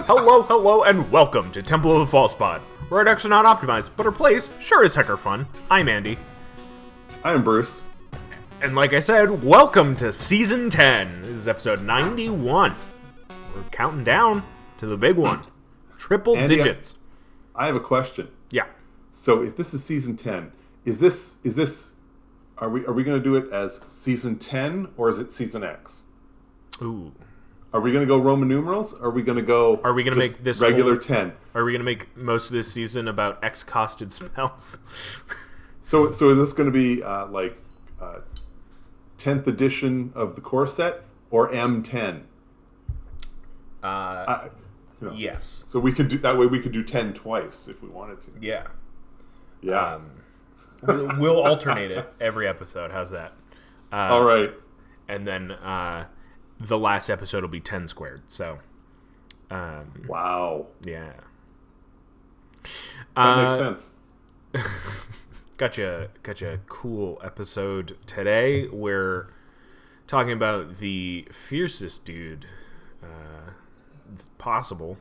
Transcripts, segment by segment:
Hello, and welcome to Temple of the False Pod, where our decks are not optimized, but our plays sure as heck are fun. I'm Andy. I'm Bruce. And like I said, welcome to Season 10. This is episode 91. We're counting down to the big one. Triple Andy, digits. I have a question. Yeah. So if this is Season 10, are we going to do it as Season 10 or is it Season X? Ooh. Are we going to go Roman numerals? Or are we going to go Are we going to make this regular 10? Are we going to make most of this season about X-costed spells? So is this going to be 10th edition of the core set or M10? Yes. So we could do that way. We could do 10 twice if we wanted to. Yeah. Yeah. We'll alternate it every episode. How's that? All right. And then the last episode will be 10 squared. So, wow. Yeah. That makes sense. Got you a cool episode today. We're talking about the fiercest dude possible.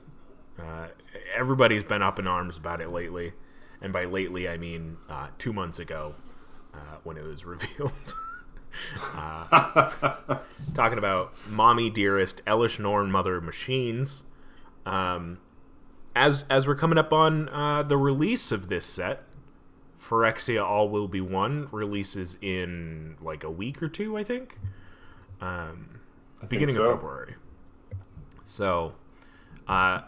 Everybody's been up in arms about it lately. And by lately, I mean 2 months ago when it was revealed. Talking about Mommy Dearest, Elesh Norn, Mother of Machines. As we're coming up on the release of this set, Phyrexia All Will Be One releases in like a week or two, I think. Beginning of February. So, by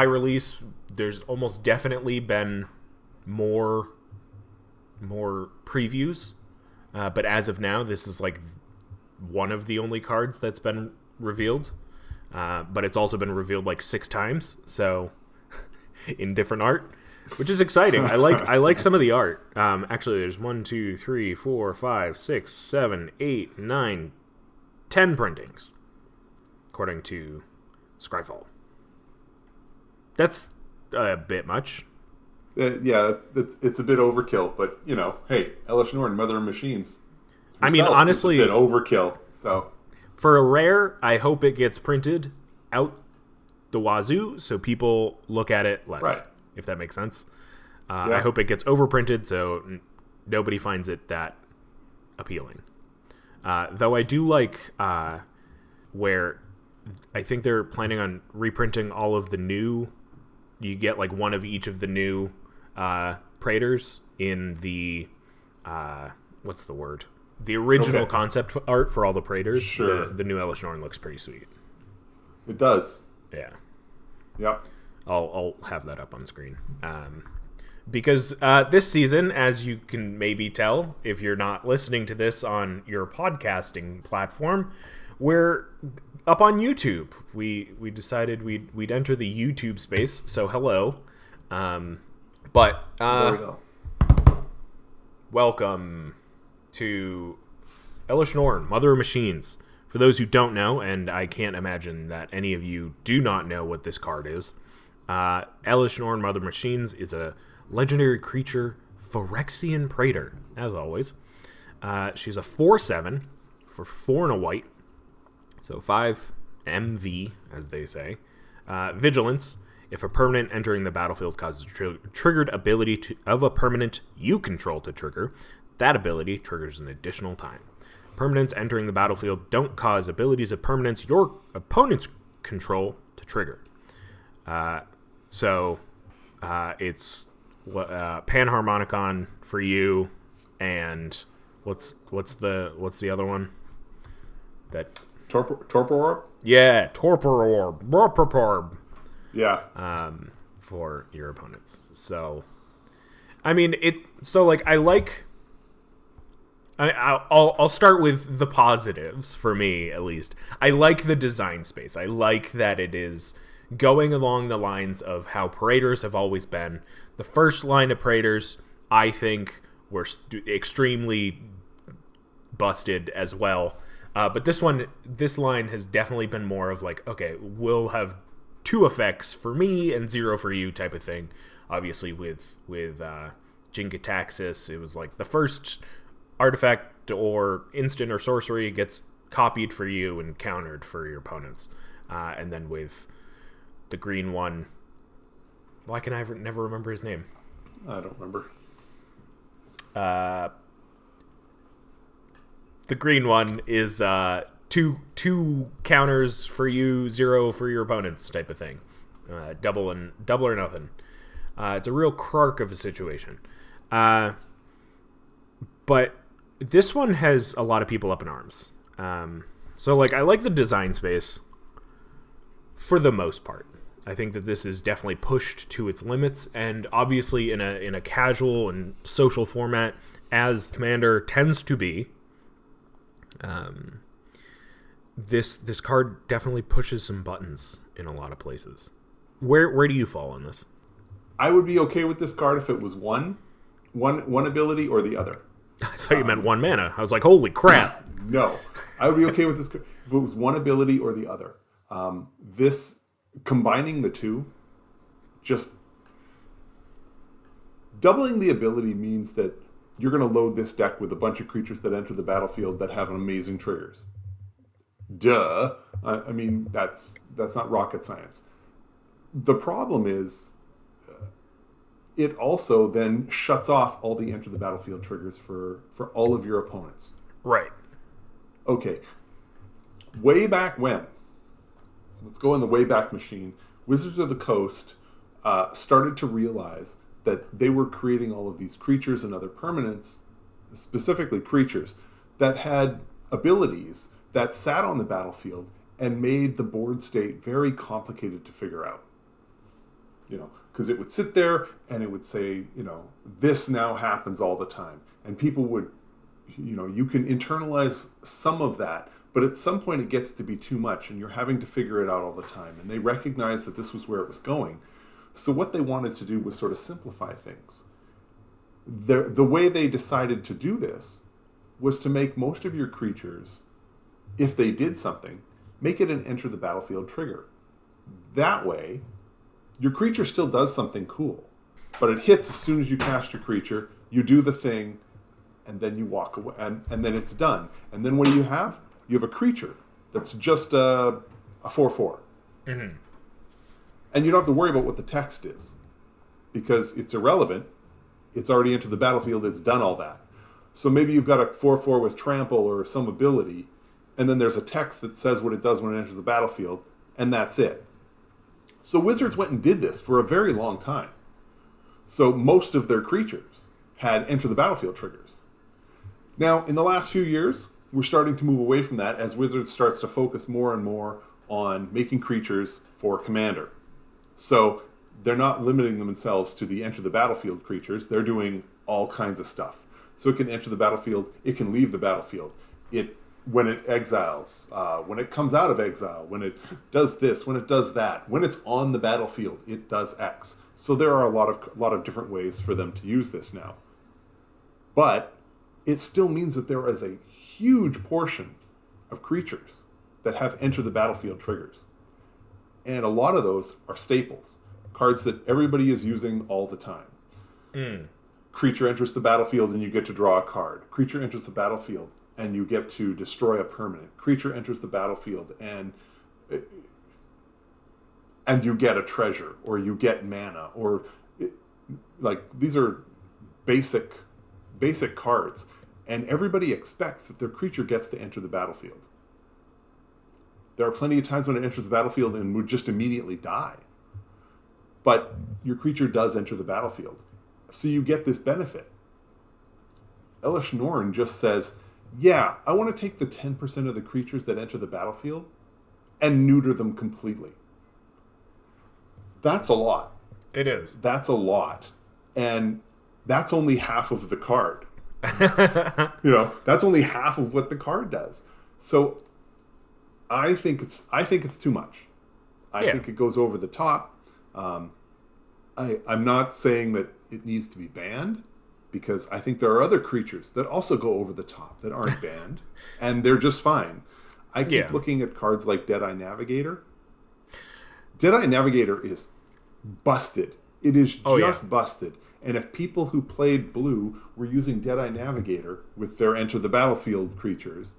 release, there's almost definitely been more previews. But as of now, this is like one of the only cards that's been revealed. But it's also been revealed like 6 times, so in different art, which is exciting. I like some of the art. Actually, there's 1, 2, 3, 4, 5, 6, 7, 8, 9, 10 printings, according to Scryfall. That's a bit much. Yeah, it's a bit overkill, but hey, Elesh Norn, Mother of Machines. I mean, honestly, a bit overkill. So for a rare, I hope it gets printed out the wazoo, so people look at it less. Right. If that makes sense. Yeah. I hope it gets overprinted, so nobody finds it that appealing. Though I do like where I think they're planning on reprinting all of the new. You get like one of each of the new Praetors in the what's the word? The original concept art for all the Praetors. Sure. The new Elesh Norn looks pretty sweet. It does. Yeah. Yep. I'll have that up on screen. Because this season, as you can maybe tell if you're not listening to this on your podcasting platform, we're up on YouTube. We decided we'd enter the YouTube space, so hello. But there we go. Welcome to Elesh Norn, Mother of Machines. For those who don't know, and I can't imagine that any of you do not know what this card is, Elesh Norn, Mother of Machines is a legendary creature, Phyrexian Praetor, as always. She's a 4/7 for 4 and a white. So 5 MV, as they say. Vigilance. If a permanent entering the battlefield causes a triggered ability of a permanent you control to trigger, that ability triggers an additional time. Permanents entering the battlefield don't cause abilities of permanents your opponents control to trigger. So it's Panharmonicon for you, and what's the other one? That Torpor Orb? Yeah, Torpor Orb. Yeah. For your opponents. So, I mean, I'll start with the positives for me, at least. I like the design space. I like that it is going along the lines of how Praetors have always been. The first line of Praetors, I think, were extremely busted as well. But this line has definitely been more of like, okay, we'll have 2 effects for me and 0 for you type of thing. Obviously, with Jin-Gitaxias, it was like the first artifact or instant or sorcery gets copied for you and countered for your opponents. And then with the green one. Why can I never remember his name? I don't remember. The green one is two counters for you, 0 for your opponents type of thing. Double or nothing. It's a real crark of a situation. But this one has a lot of people up in arms. So like I like the design space for the most part. I think that this is definitely pushed to its limits, and obviously in a casual and social format, as Commander tends to be. This card definitely pushes some buttons in a lot of places. Where do you fall on this? I would be okay with this card if it was one ability or the other. I thought you meant 1 mana. I was like, holy crap. No, I would be okay with this card if it was one ability or the other. This combining the two, just doubling the ability means that you're going to load this deck with a bunch of creatures that enter the battlefield that have amazing triggers. Duh. I mean, that's not rocket science. The problem is it also then shuts off all the enter the battlefield triggers for all of your opponents. Right. Okay. Way back when, let's go in the Wayback Machine, Wizards of the Coast started to realize that they were creating all of these creatures and other permanents, specifically creatures, that had abilities that sat on the battlefield and made the board state very complicated to figure out. Because it would sit there and it would say, this now happens all the time. And people would, you can internalize some of that, but at some point it gets to be too much and you're having to figure it out all the time. And they recognized that this was where it was going. So what they wanted to do was sort of simplify things. The way they decided to do this was to make most of your creatures, if they did something, make it an enter the battlefield trigger. That way, your creature still does something cool, but it hits as soon as you cast your creature, you do the thing, and then you walk away, and then it's done. And then what do you have? You have a creature that's just a 4/4. Mm-hmm. And you don't have to worry about what the text is, because it's irrelevant. It's already entered the battlefield, it's done all that. So maybe you've got a 4/4 with trample or some ability, and then there's a text that says what it does when it enters the battlefield, and that's it. So Wizards went and did this for a very long time. So most of their creatures had enter the battlefield triggers. Now, in the last few years, we're starting to move away from that as Wizards starts to focus more and more on making creatures for Commander. So they're not limiting themselves to the enter the battlefield creatures. They're doing all kinds of stuff. So it can enter the battlefield. It can leave the battlefield. When it exiles, when it comes out of exile, when it does this, when it does that, when it's on the battlefield, it does X. So there are a lot of different ways for them to use this now. But it still means that there is a huge portion of creatures that have enter the battlefield triggers. And a lot of those are staples, cards that everybody is using all the time. Creature enters the battlefield and you get to draw a card. Creature enters the battlefield and you get to destroy a permanent. Creature enters the battlefield and you get a treasure, or you get mana, or these are basic cards, and everybody expects that their creature gets to enter the battlefield. There are plenty of times when it enters the battlefield and would just immediately die. But your creature does enter the battlefield. So you get this benefit. Elesh Norn just says, yeah, I want to take the 10% of the creatures that enter the battlefield and neuter them completely. That's a lot. It is. That's a lot. And that's only half of the card. That's only half of what the card does. So I think it's too much. I think it goes over the top. I'm not saying that it needs to be banned, because I think there are other creatures that also go over the top that aren't banned, and they're just fine. I keep looking at cards like Deadeye Navigator. Deadeye Navigator is busted. It is just busted. And if people who played blue were using Deadeye Navigator with their enter the battlefield creatures,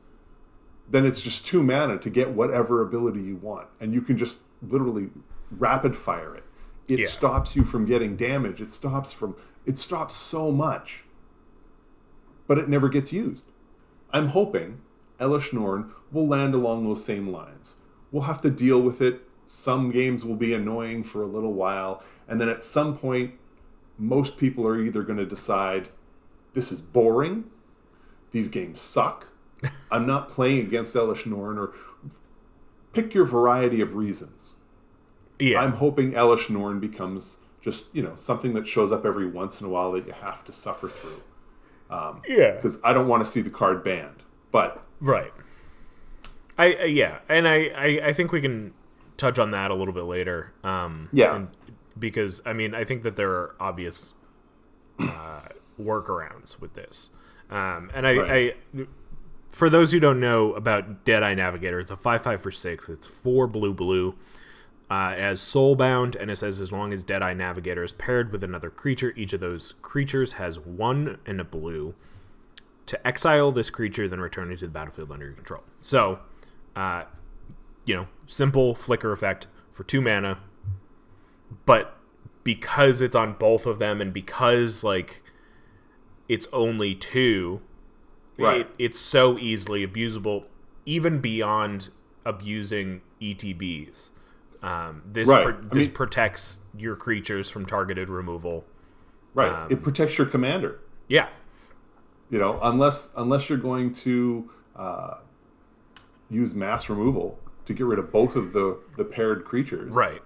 then it's just 2 mana to get whatever ability you want. And you can just literally rapid fire it. It stops you from getting damage. It stops so much, but it never gets used. I'm hoping Elesh Norn will land along those same lines. We'll have to deal with it. Some games will be annoying for a little while, and then at some point, most people are either going to decide, this is boring, these games suck, I'm not playing against Elesh Norn, or pick your variety of reasons. Yeah. I'm hoping Elesh Norn becomes just, something that shows up every once in a while that you have to suffer through. Because I don't want to see the card banned. But right. I think we can touch on that a little bit later. Because I think that there are obvious workarounds with this. I for those who don't know about Deadeye Navigator, it's a 5/5 for 6. It's 4 blue. As soulbound, and it says as long as Deadeye Navigator is paired with another creature, each of those creatures has 1 and a blue. To exile this creature, then return it to the battlefield under your control. So, simple flicker effect for 2 mana. But because it's on both of them, and because it's only 2, right? It's so easily abusable, even beyond abusing ETBs. This protects your creatures from targeted removal. Right. It protects your commander. Yeah. Unless you're going to use mass removal to get rid of both of the paired creatures. Right.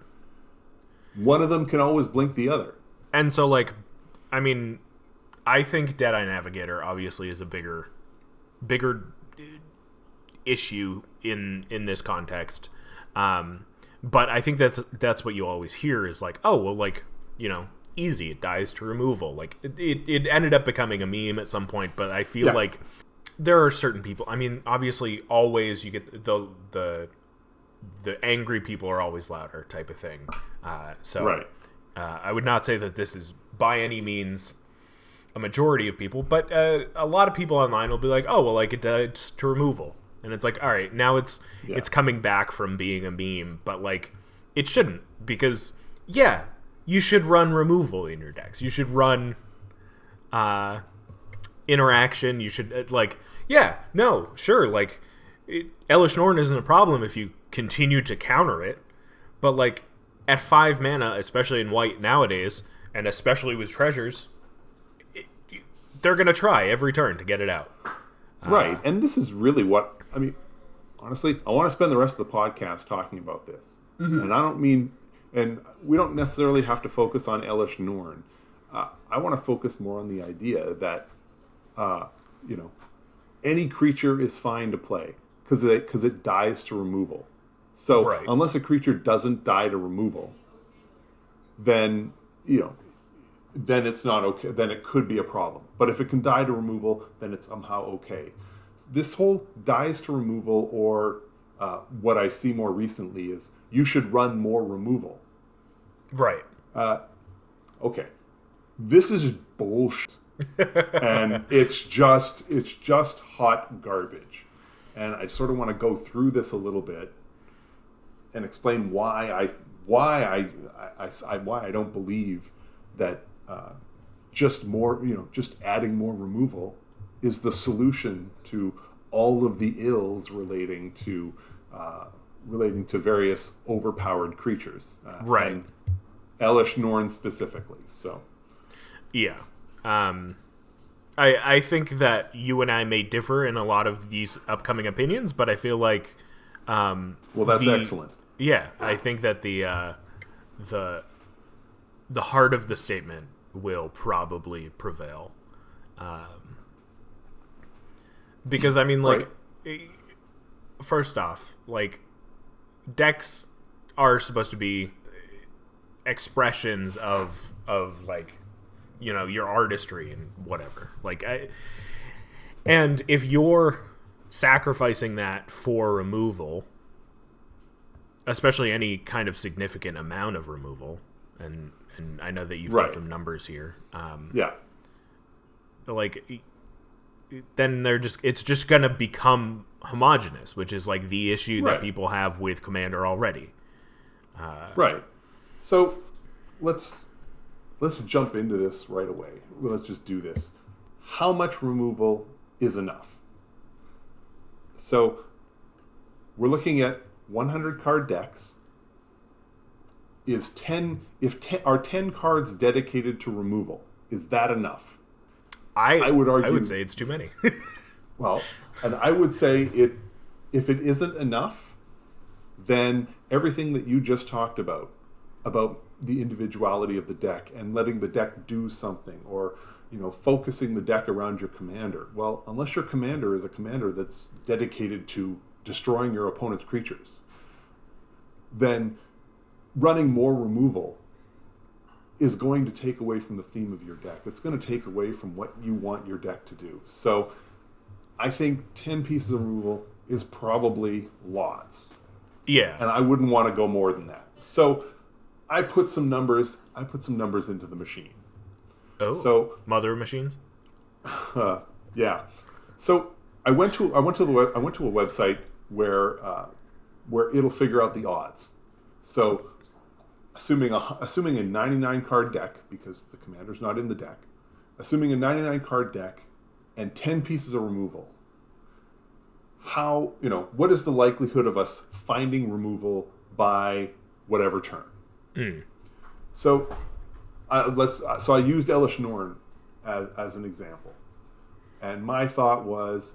One of them can always blink the other. And so, I think Deadeye Navigator obviously is a bigger issue in this context. But I think that's what you always hear is easy, it dies to removal. It ended up becoming a meme at some point, but I feel like there are certain people. Obviously, always you get the angry people are always louder type of thing. I would not say that this is by any means a majority of people, but a lot of people online will be like, oh, well, it dies to removal. And it's all right, now it's coming back from being a meme, but it shouldn't, because you should run removal in your decks. You should run interaction. You should Elesh Norn isn't a problem if you continue to counter it, but at 5 mana, especially in white nowadays, and especially with treasures, they're gonna try every turn to get it out. Right, and this is really what honestly, I want to spend the rest of the podcast talking about this. Mm-hmm. And I don't mean, and we don't necessarily have to focus on Elesh Norn. I want to focus more on the idea that, any creature is fine to play because it dies to removal. So unless a creature doesn't die to removal, then then it's not okay. Then it could be a problem. But if it can die to removal, then it's somehow okay. This whole dies to removal, or what I see more recently is you should run more removal. Right. Okay. This is bullshit. And it's just hot garbage. And I sort of want to go through this a little bit and explain why I don't believe that just adding more removal is the solution to all of the ills relating to various overpowered creatures, and Elesh Norn specifically. So, yeah, I think that you and I may differ in a lot of these upcoming opinions, but I feel like, that's excellent. Yeah, I think that the heart of the statement will probably prevail. Because first off, decks are supposed to be expressions of your artistry and whatever. And if you're sacrificing that for removal, especially any kind of significant amount of removal, and I know that you've got some numbers here. Then it's just gonna become homogenous, which is the issue that people have with Commander already. So let's jump into this right away. Let's just do this. How much removal is enough? So we're looking at 100 card decks. Are 10 cards dedicated to removal? Is that enough? I would argue. I would say it's too many. Well, and I would say if it isn't enough, then everything that you just talked about the individuality of the deck and letting the deck do something, or focusing the deck around your commander. Well, unless your commander is a commander that's dedicated to destroying your opponent's creatures, then running more removal is going to take away from the theme of your deck. It's going to take away from what you want your deck to do. So I think 10 pieces of removal is probably lots. Yeah. And I wouldn't want to go more than that. So I put some numbers into the machine. Oh. So mother machines? yeah. So I went to a website where it'll figure out the odds. So assuming a 99 card deck, because the commander's not in the deck, assuming a 99 card deck and 10 pieces of removal, what is the likelihood of us finding removal by whatever turn? So I used Elesh Norn as an example, and my thought was,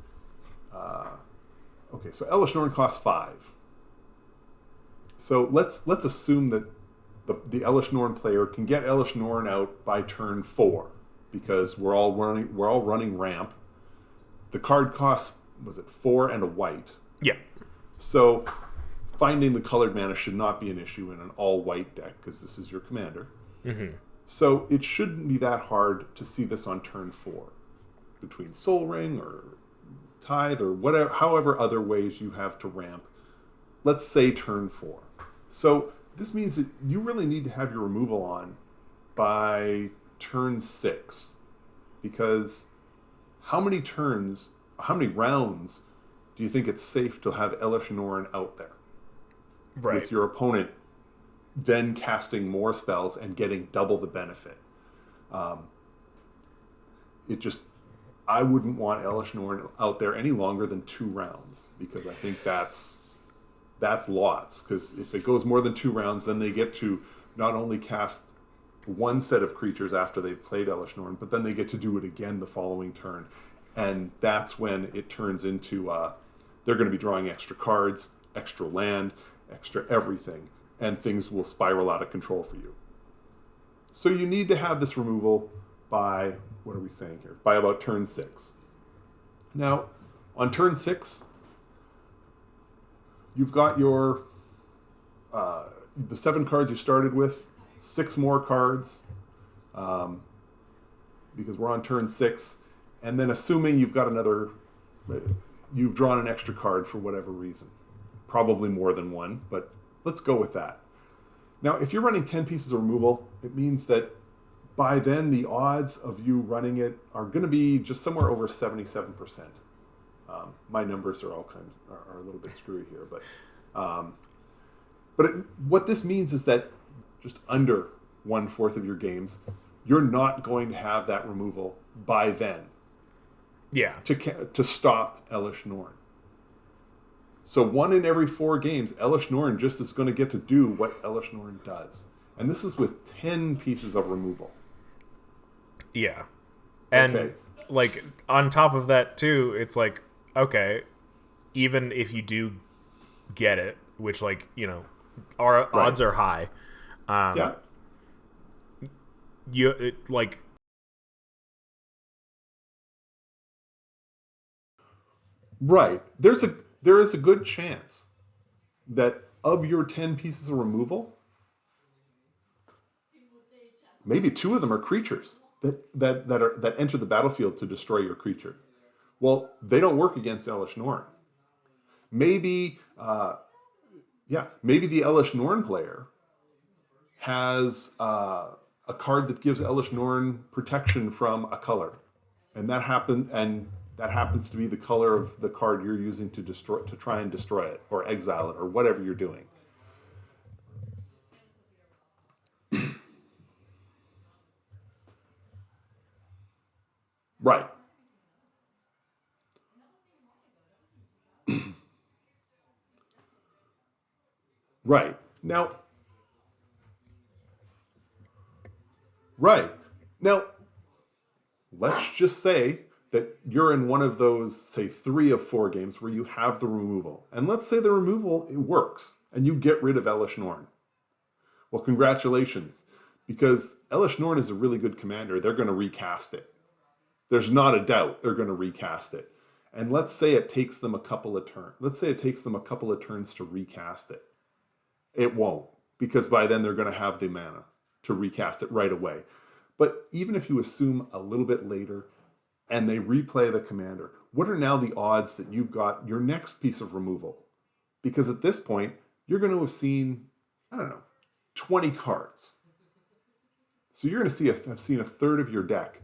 okay, so Elesh Norn costs 5. So let's assume that the Elesh Norn player can get Elesh Norn out by turn 4, because we're all running ramp. The card costs, was it 4 and a white? Yeah. So finding the colored mana should not be an issue in an all-white deck, because this is your commander. Mm-hmm. So it shouldn't be that hard to see this on turn 4, between Soul Ring or Tithe or whatever, however other ways you have to ramp. Let's say turn 4. So this means that you really need to have your removal on by turn 6, because how many rounds do you think it's safe to have Elesh Norn out there? Right. With your opponent then casting more spells and getting double the benefit. I wouldn't want Elesh Norn out there any longer than 2 rounds, because I think that's lots. Because if it goes more than 2 rounds, then they get to not only cast one set of creatures after they've played Elesh Norn, but then they get to do it again the following turn. And that's when it turns into they're going to be drawing extra cards, extra land, extra everything, and things will spiral out of control for you. So you need to have this removal by, what are we saying here? By about turn 6. Now, on turn 6, you've got your the 7 cards you started with, 6 more cards, because we're on turn 6, and then assuming you've drawn an extra card for whatever reason, probably more than one, but let's go with that. Now, if you're running 10 pieces of removal, it means that by then the odds of you running it are going to be just somewhere over 77%. My numbers are are a little bit screwy here, but what this means is that just under 1/4 of your games, you're not going to have that removal by then. Yeah. To stop Elesh Norn. So 1 in every 4 games, Elesh Norn just is going to get to do what Elesh Norn does. And this is with 10 pieces of removal. Yeah. And, okay. Like, on top of that, too, it's like, okay, even if you do get it, which, like, our odds are high. Yeah. Right. There is a good chance that of your 10 pieces of removal, maybe 2 of them are creatures that enter the battlefield to destroy your creature. Well, they don't work against Elesh Norn. Maybe the Elesh Norn player has a card that gives Elesh Norn protection from a color, and that happens to be the color of the card you're using to try and destroy it or exile it or whatever you're doing. Right. Right. Now, right. Now, let's just say that you're in one of those, say, 3 of 4 games where you have the removal. And let's say the removal, it works, and you get rid of Elesh Norn. Well, congratulations, because Elesh Norn is a really good commander. They're going to recast it. There's not a doubt they're going to recast it. And let's say it takes them a couple of turns. Let's say it takes them a couple of turns to recast it. It won't, because by then they're going to have the mana to recast it right away. But even if you assume a little bit later and they replay the commander, what are now the odds that you've got your next piece of removal? Because at this point, you're going to have seen, 20 cards. So you're going to have seen a third of your deck,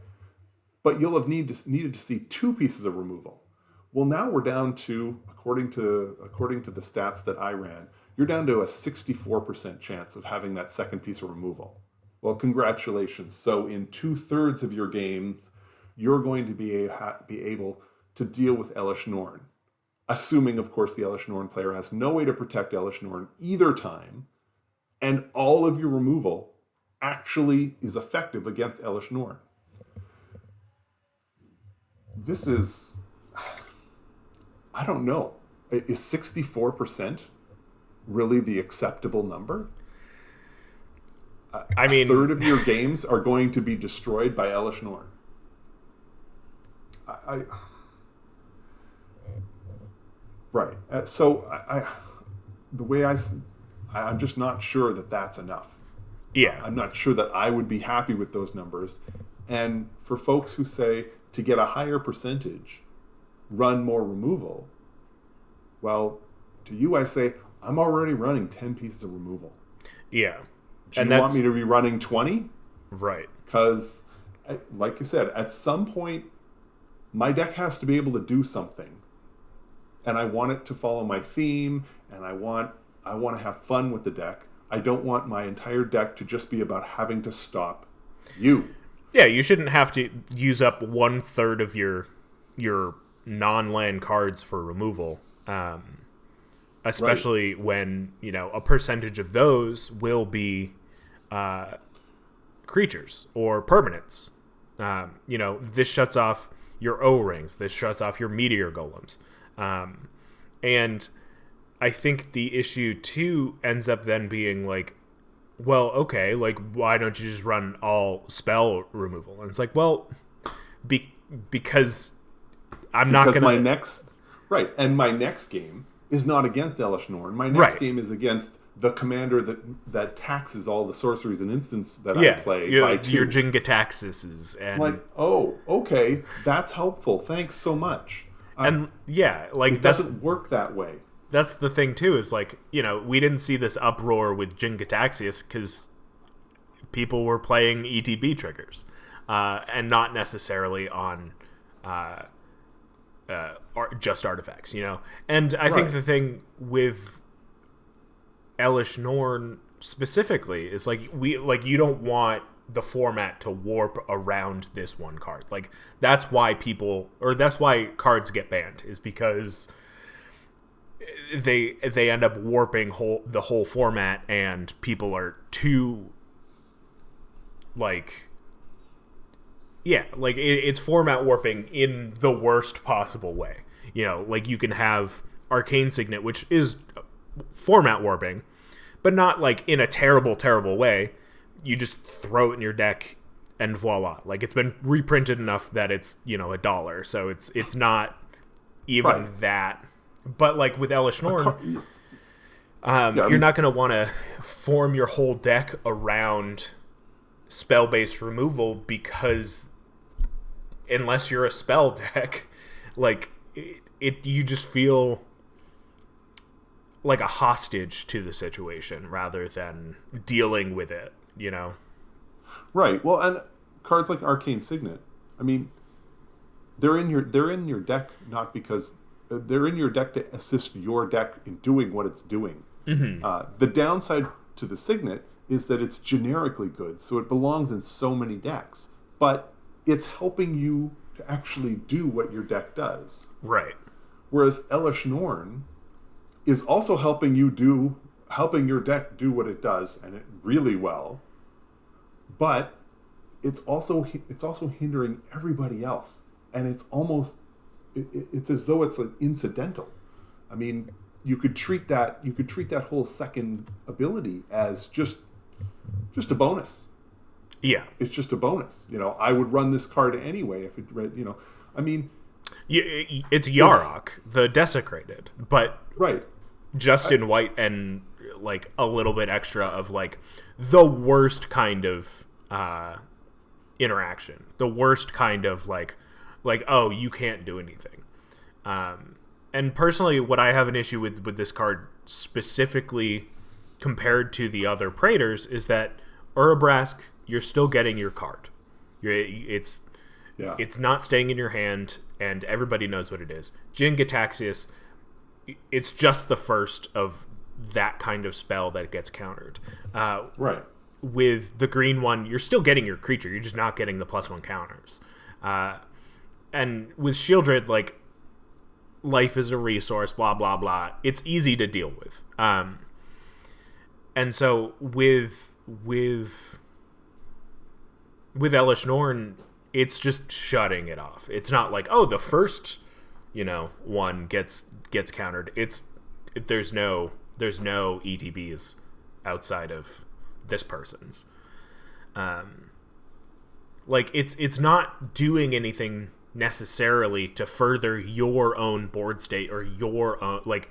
but you'll have needed to see 2 pieces of removal. Well, now we're down to, according to the stats that I ran, you're down to a 64% chance of having that second piece of removal. Well, congratulations. So in 2/3 of your games, you're going to be able to deal with Elesh Norn. Assuming, of course, the Elesh Norn player has no way to protect Elesh Norn either time, and all of your removal actually is effective against Elesh Norn. This is, I don't know. Is 64% really the acceptable number? I mean, a third of your games are going to be destroyed by Elesh Norn. Right. I'm just not sure that that's enough. Yeah. I'm not sure that I would be happy with those numbers. And for folks who say to get a higher percentage, run more removal, well, to you I say, I'm already running 10 pieces of removal. Yeah. Do you want me to be running 20? Right. Because, like you said, at some point, my deck has to be able to do something. And I want it to follow my theme, and I want to have fun with the deck. I don't want my entire deck to just be about having to stop you. Yeah, you shouldn't have to use up 1/3 of your non-land cards for removal. Especially right. When, a percentage of those will be creatures or permanents. This shuts off your O-rings. This shuts off your meteor golems. And I think the issue, too, ends up then being like, well, okay, like, why don't you just run all spell removal? And it's like, well, because I'm not going to... Right, and my next game is not against Elesh Norn. My next game is against the commander that taxes all the sorceries and instants that I play by 2. Your Jingataxes. And like, oh, okay, that's helpful. Thanks so much. It doesn't work that way. That's the thing, too, is like, we didn't see this uproar with Jingataxius because people were playing ETB triggers and not necessarily on... just artifacts, and I think the thing with Elesh Norn specifically is you don't want the format to warp around this one card. Like, that's why cards get banned, is because they end up warping the whole format, and people are too it's format warping in the worst possible way. You can have Arcane Signet, which is format warping, but not in a terrible, terrible way. You just throw it in your deck and voila. It's been reprinted enough that it's, $1. So it's not even that. But with Elesh Norn, you're not going to want to form your whole deck around spell-based removal, because unless you're a spell deck, you just feel like a hostage to the situation rather than dealing with it, Right. Well, and cards like Arcane Signet, I mean, they're in your deck not because they're in your deck to assist your deck in doing what it's doing. Mm-hmm. The downside to the Signet is that it's generically good, so it belongs in so many decks. But it's helping you to actually do what your deck does. Right. Whereas Elesh Norn is also helping your deck do what it does, and it really well. But it's also hindering everybody else, and it's as though it's like incidental. I mean, you could treat that whole second ability as just a bonus. Yeah, it's just a bonus. I would run this card anyway if it read. I mean, it's Yarok, the Desecrated, but right, just in white and like a little bit extra of like the worst kind of interaction, the worst kind of like oh, you can't do anything. And personally, what I have an issue with this card specifically compared to the other Praetors is that Urabrask, you're still getting your card. It's not staying in your hand, and everybody knows what it is. Jin Gitaxias, it's just the first of that kind of spell that gets countered. Right. With the green one, you're still getting your creature. You're just not getting the +1 counters. And with Shieldred, like, life is a resource, blah, blah, blah. It's easy to deal with. And so with Elesh Norn, it's just shutting it off. It's not like, oh, the first, one gets countered. There's no ETBs outside of this person's. Like it's not doing anything necessarily to further your own board state or your own, like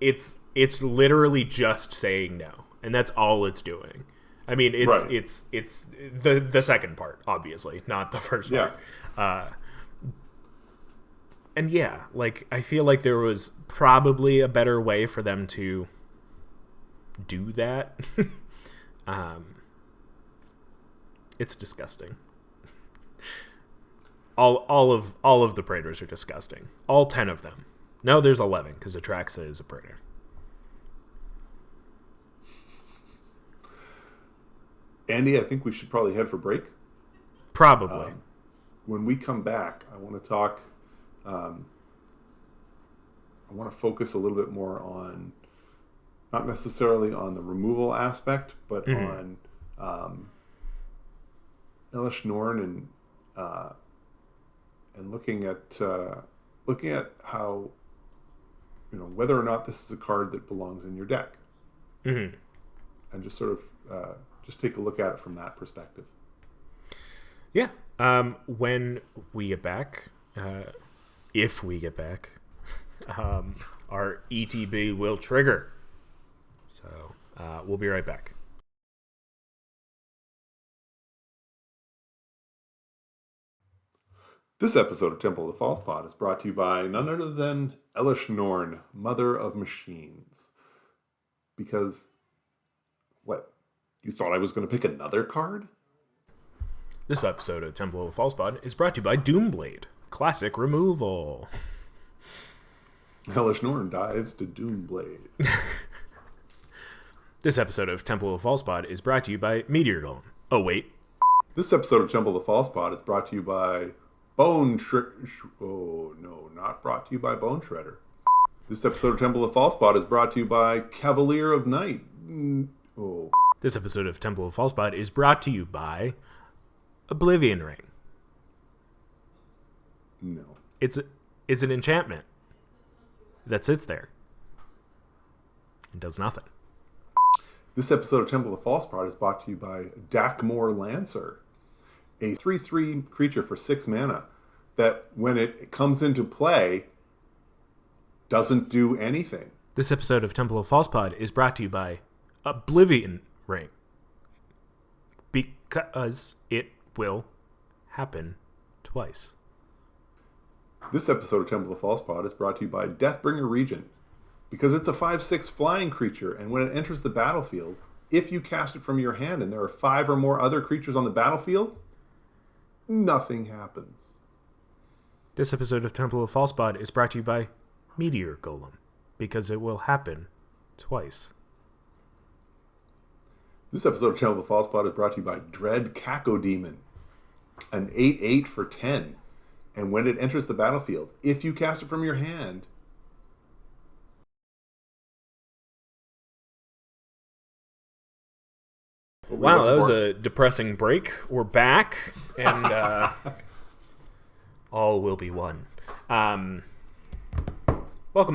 it's literally just saying no, and that's all it's doing. I mean, it's the second part, obviously, not the first part. And yeah, like I feel like there was probably a better way for them to do that. It's disgusting. All of the Praetors are disgusting. All 10 of them. No, there's 11 because Atraxa is a Praetor. Andy, I think we should probably head for break. Probably. When we come back, I want to talk. I want to focus a little bit more on, not necessarily on the removal aspect, but on Elesh Norn and looking at how, whether or not this is a card that belongs in your deck, and just sort of just take a look at it from that perspective. Yeah. When we get back, if we get back, our ETB will trigger. So we'll be right back. This episode of Temple of the False Pod is brought to you by none other than Elesh Norn, Mother of Machines. Because, what? You thought I was going to pick another card? This episode of Temple of the False Pod is brought to you by Doomblade, classic removal. Elesh Norn dies to Doomblade. This episode of Temple of the False Pod is brought to you by Meteor Golem. Oh, wait. This episode of Temple of the False Pod is brought to you by Oh, no, not brought to you by Bone Shredder. This episode of Temple of the False Pod is brought to you by Cavalier of Night. Oh. This episode of Temple of the False Pod is brought to you by Oblivion Ring. No. It's an enchantment that sits there and does nothing. This episode of Temple of the False Pod is brought to you by Dakmor Lancer, a 3/3 creature for 6 mana that, when it comes into play, doesn't do anything. This episode of Temple of False Pod is brought to you by Oblivion Ring, because it will happen twice. This episode of Temple of False Pod is brought to you by Deathbringer Regent, because it's a 5/6 flying creature, and when it enters the battlefield, if you cast it from your hand and there are 5 or more other creatures on the battlefield, nothing happens. This episode of Temple of False Pod is brought to you by Meteor Golem, because it will happen twice. This episode of Temple of the False Pod is brought to you by Dread Cacodemon, An 8/8 for 10. And when it enters the battlefield, if you cast it from your hand, wow, that was a depressing break. We're back, and all will be one. Welcome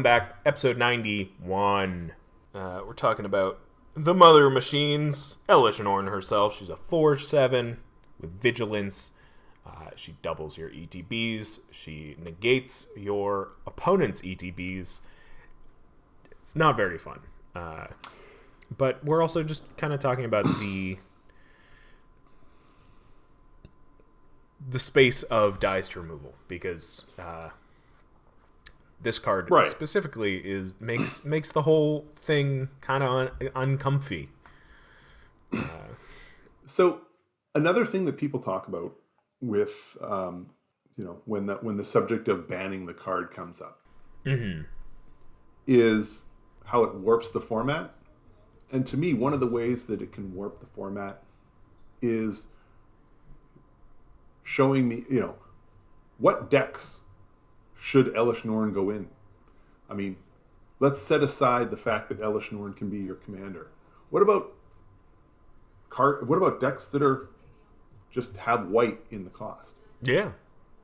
back, episode 91. We're talking about the Mother Machines, Elesh Norn herself. She's a 4/7 with vigilance. She doubles your ETBs. She negates your opponent's ETBs. It's not very fun. But we're also just kind of talking about the space of dice removal, because this card specifically makes the whole thing kind of uncomfy. So another thing that people talk about with when the subject of banning the card comes up is how it warps the format. And to me, one of the ways that it can warp the format is showing me, what decks should Elesh Norn go in. I mean, let's set aside the fact that Elesh Norn can be your commander. What about decks that are just have white in the cost? Yeah.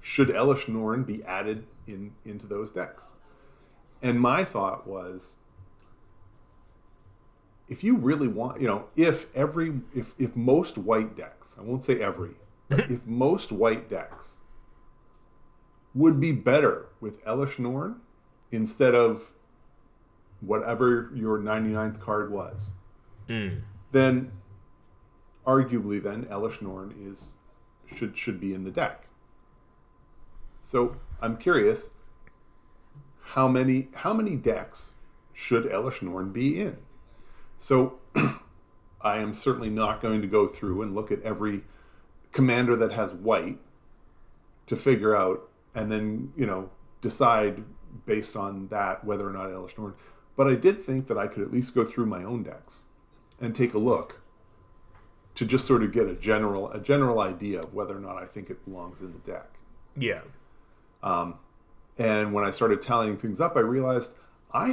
Should Elesh Norn be added into those decks? And my thought was, if you really want, if most white decks, I won't say every, but if most white decks would be better with Elesh Norn instead of whatever your 99th card was, then arguably Elesh Norn should be in the deck. So I'm curious, how many decks should Elesh Norn be in? So I am certainly not going to go through and look at every commander that has white to figure out and then, decide based on that whether or not Elesh Norn. But I did think that I could at least go through my own decks and take a look to just sort of get a general idea of whether or not I think it belongs in the deck. Yeah. And when I started tallying things up, I realized I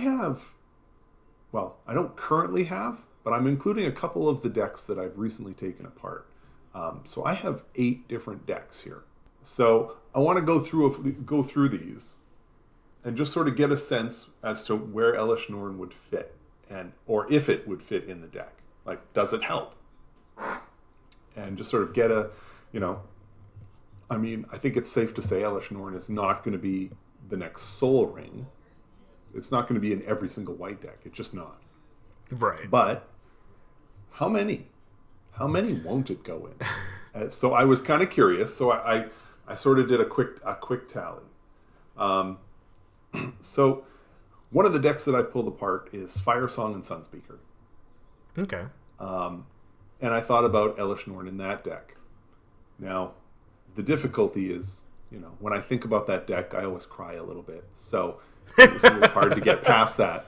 don't currently have, but I'm including a couple of the decks that I've recently taken apart. So I have 8 different decks here. So I want to go through these and just sort of get a sense as to where Elesh Norn would fit, or if it would fit in the deck. Like, does it help? And just sort of get I think it's safe to say Elesh Norn is not going to be the next Soul Ring. It's not going to be in every single white deck. It's just not. Right. But how many won't it go in? So I was kind of curious. So I sort of did a quick tally. So one of the decks that I pulled apart is Fire Song and Sunspeaker. Okay. And I thought about Elesh Norn in that deck. Now, the difficulty is, when I think about that deck, I always cry a little bit. So it's a little hard to get past that.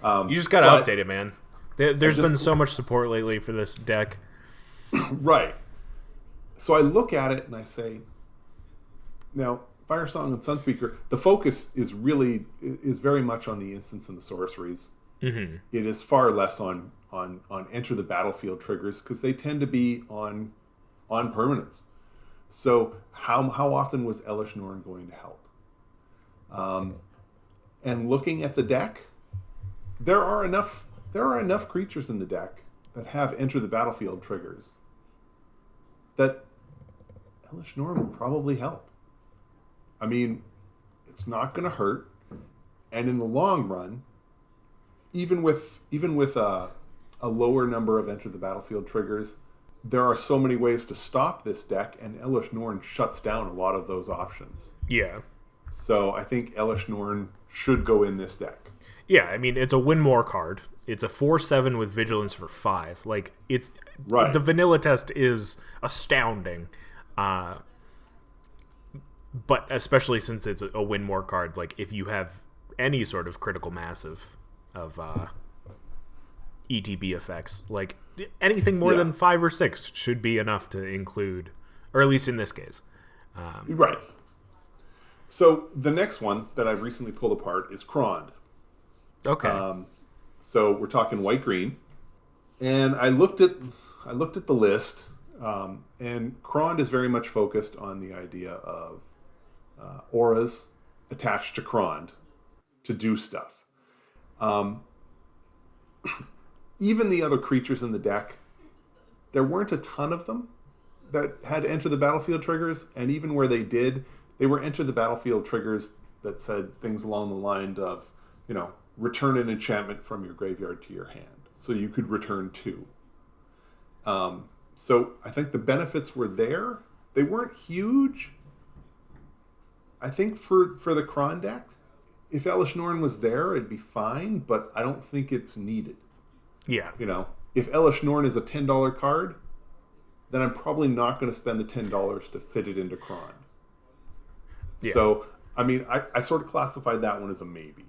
You just got to update it, man. There's been so much support lately for this deck. Right. So I look at it and I say, now, Fire Song and Sunspeaker, the focus is very much on the instants and the sorceries. Mm-hmm. It is far less on enter the battlefield triggers, because they tend to be on permanents. So how often was Elesh Norn going to help? And looking at the deck, there are enough creatures in the deck that have enter the battlefield triggers that Elesh Norn would probably help. I mean, it's not going to hurt, and in the long run, even with a lower number of enter the battlefield triggers, there are so many ways to stop this deck, and Elesh Norn shuts down a lot of those options. Yeah. So I think Elesh Norn should go in this deck. Yeah, I mean, it's a win more card. It's a 4/7 with vigilance for 5. Like, it's right. The vanilla test is astounding. But especially since it's a win more card, like, if you have any sort of critical mass of ETB effects, like, anything more than 5 or 6 should be enough to include or at least in this case. Right. So the next one that I've recently pulled apart is Krond. Okay. So we're talking white-green. And I looked at the list, and Krond is very much focused on the idea of auras attached to Krond to do stuff. Even the other creatures in the deck, there weren't a ton of them that had enter the battlefield triggers, and even where they did, they were enter the battlefield triggers that said things along the line of, return an enchantment from your graveyard to your hand. So you could return 2. So I think the benefits were there. They weren't huge. I think for the Krond deck, if Elesh Norn was there, it'd be fine, but I don't think it's needed. Yeah. If Elesh Norn is a $10 card, then I'm probably not going to spend the $10 to fit it into Krond. Yeah. So, I sort of classified that one as a maybe.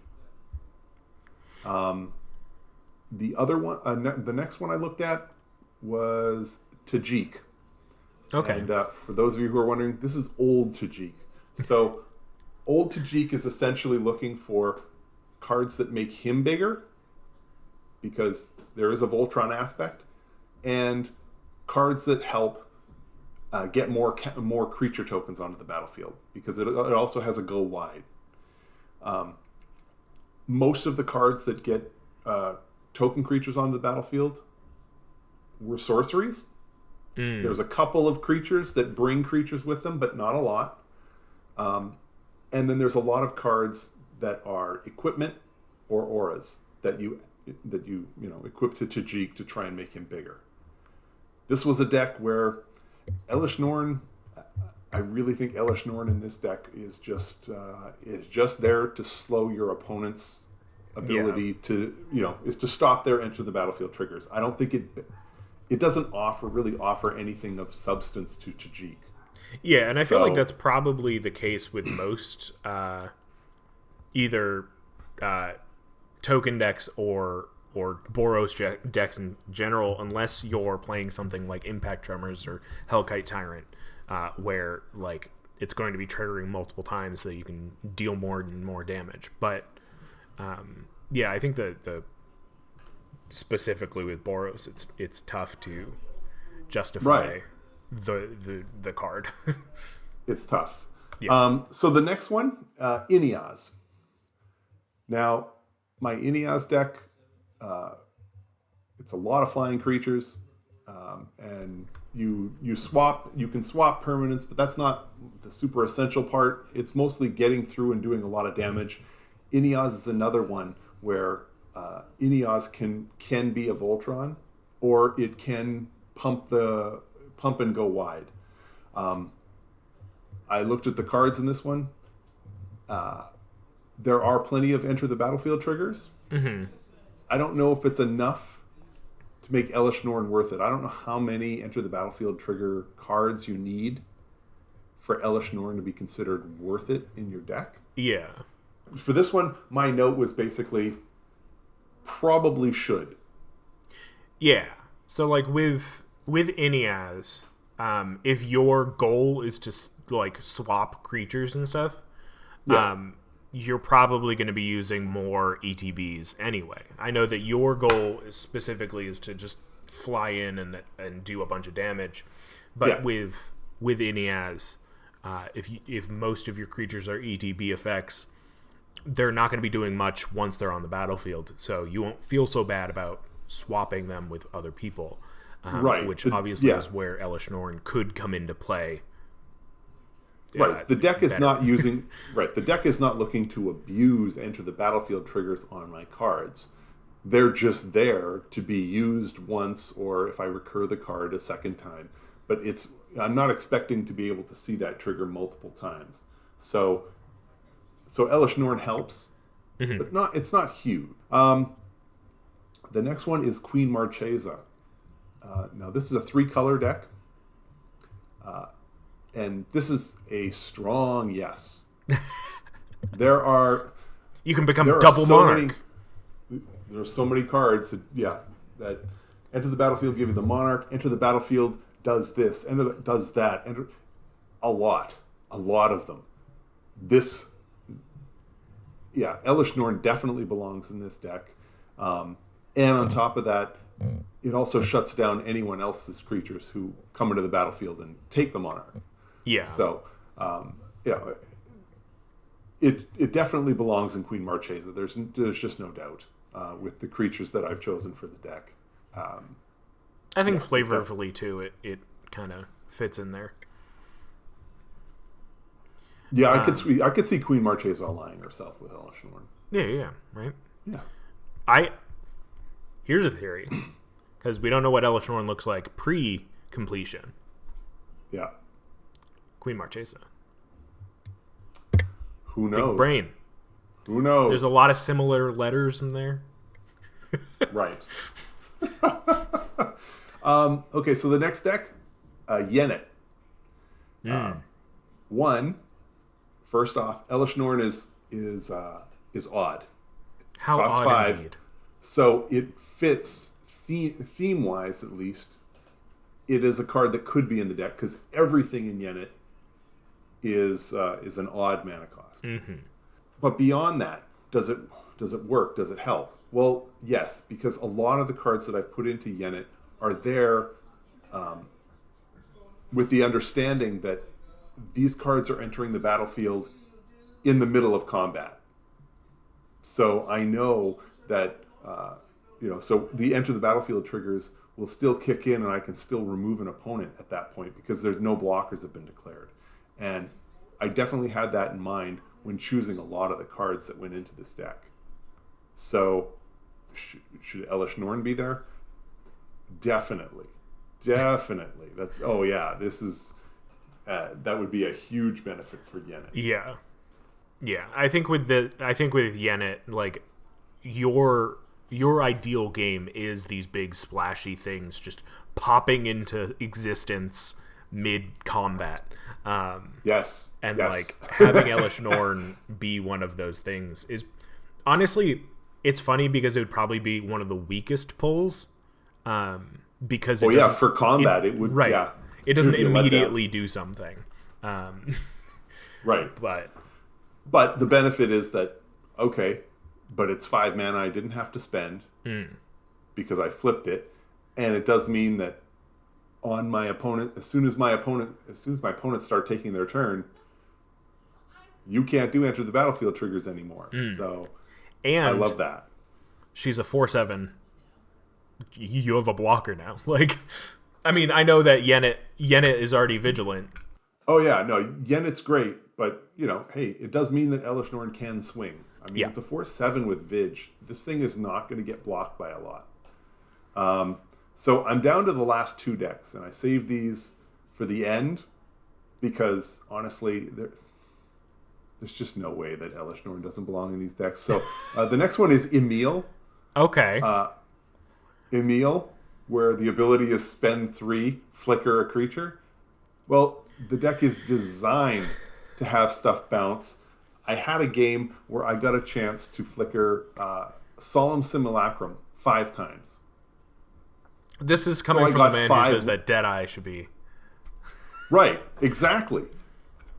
The other one, the next one I looked at was Tajik. Okay. And for those of you who are wondering, this is old Tajik. So, old Tajik is essentially looking for cards that make him bigger, because there is a Voltron aspect, and cards that help get more creature tokens onto the battlefield, because it also has a go wide. Most of the cards that get token creatures onto the battlefield were sorceries. There's a couple of creatures that bring creatures with them, but not a lot. And then there's a lot of cards that are equipment or auras that you equip to Tajik to try and make him bigger. This was a deck where Elesh Norn, I really think Elesh Norn in this deck is just there to slow your opponent's ability to, is to stop their enter the battlefield triggers. I don't think it doesn't really offer anything of substance to Tajik. Yeah, and I feel like that's probably the case with most either token decks or Boros decks in general, unless you're playing something like Impact Tremors or Hellkite Tyrant, where like it's going to be triggering multiple times so you can deal more and more damage. But I think the specifically with Boros, it's tough to justify the card. It's tough. Yeah. So the next one, Ineos. Now, my Ineos deck, it's a lot of flying creatures, and you can swap permanents, but that's not the super essential part. It's mostly getting through and doing a lot of damage. Ineos is another one where Ineos can be a Voltron, or it can pump and go wide. I looked at the cards in this one. There are plenty of enter the battlefield triggers. Mm-hmm. I don't know if it's enough to make Elesh Norn worth it. I don't know how many enter the battlefield trigger cards you need for Elesh Norn to be considered worth it in your deck. Yeah. For this one, my note was basically probably should. Yeah. So like with Ineas, if your goal is to like swap creatures and stuff, you're probably going to be using more ETBs anyway. I know that your goal is specifically to just fly in and do a bunch of damage, but with Ineas, if most of your creatures are ETB effects, they're not going to be doing much once they're on the battlefield, so you won't feel so bad about swapping them with other people, which obviously is where Elesh Norn could come into play. Right. The deck is not using. Right. The deck is not looking to abuse enter the battlefield triggers on my cards. They're just there to be used once, or if I recur the card a second time. But I'm not expecting to be able to see that trigger multiple times. So Elesh Norn helps, but it's not huge. The next one is Queen Marchesa. Now this is a 3-color deck. And this is a strong yes. You can become double monarch. There are so many cards that enter the battlefield, give you the monarch. Enter the battlefield, does this, and it does that, and a lot of them. This, yeah, Elesh Norn definitely belongs in this deck. And on top of that, it also shuts down anyone else's creatures who come into the battlefield and take the monarch. Yeah. So, yeah, it definitely belongs in Queen Marchesa. There's just no doubt with the creatures that I've chosen for the deck. I think flavorfully too, it kind of fits in there. Yeah, I could see Queen Marchesa aligning herself with Elesh Norn. Yeah, right. Yeah. Here's a theory, because we don't know what Elesh Norn looks like pre-completion. Yeah. Queen Marchesa. Who knows? Big brain. Who knows? There's a lot of similar letters in there. Right. Okay, so the next deck, Yennet. First off, Elesh Norn is odd. How Cost odd 5, indeed. so it fits theme wise at least. It is a card that could be in the deck because everything in Yennet is an odd mana cost. Mm-hmm. But beyond that, does it work? Does it help? Well, yes, because a lot of the cards that I've put into Yennet are there with the understanding that these cards are entering the battlefield in the middle of combat. So I know that, so the enter the battlefield triggers will still kick in and I can still remove an opponent at that point because there's no blockers have been declared. And I definitely had that in mind when choosing a lot of the cards that went into this deck. So should Elesh Norn be there? Definitely. This is that would be a huge benefit for Yennet. Yeah. I think with Yennet, like your ideal game is these big splashy things just popping into existence mid combat. Yes. Like having Elesh Norn be one of those things is honestly, it's funny because it would probably be one of the weakest pulls. Because for combat it would, right. Yeah. It doesn't immediately do something. Right. But the benefit is that, okay, but it's 5 mana I didn't have to spend because I flipped it. And it does mean that on my opponent, as soon as my opponents start taking their turn, you can't do enter the battlefield triggers anymore. So and I love that. She's a 4/7. You have a blocker now. Like, I mean, I know that Yennet is already vigilant. Oh yeah, no, Yennet's great, but hey, it does mean that Elesh Norn can swing. I mean, It's a 4/7 with Vig. This thing is not going to get blocked by a lot. So I'm down to the last 2 decks, and I saved these for the end because honestly, there's just no way that Elesh Norn doesn't belong in these decks. So the next one is Emil. Okay. Emil, where the ability is spend 3, flicker a creature. Well, the deck is designed to have stuff bounce. I had a game where I got a chance to flicker Solemn Simulacrum 5 times. This is coming from the man who says that Deadeye should be. Right, exactly.